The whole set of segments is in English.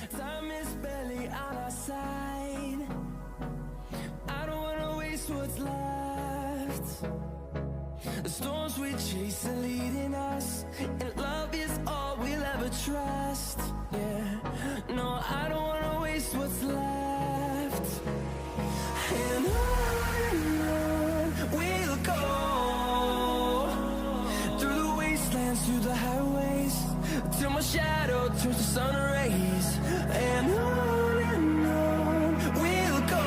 Time is barely on our side. I don't wanna waste what's left. The storms we chase are leading us, and love is all we'll ever trust. Yeah, no, I don't wanna waste what's left. And on we'll go, through the wastelands, through the highways, till my shadow turns to sun rays. And on we'll go,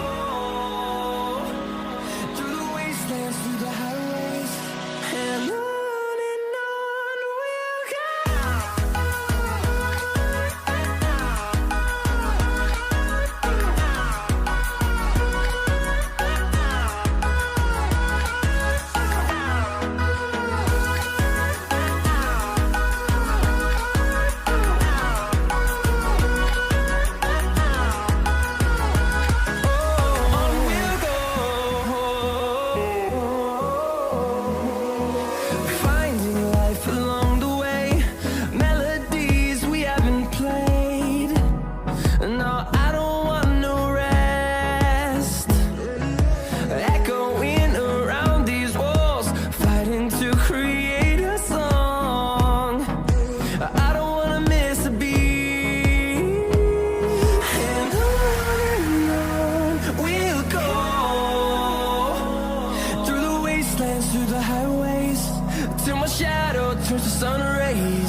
through the wastelands, through the highways, and on we'll go. Through the highways, till my shadow turns to sun rays.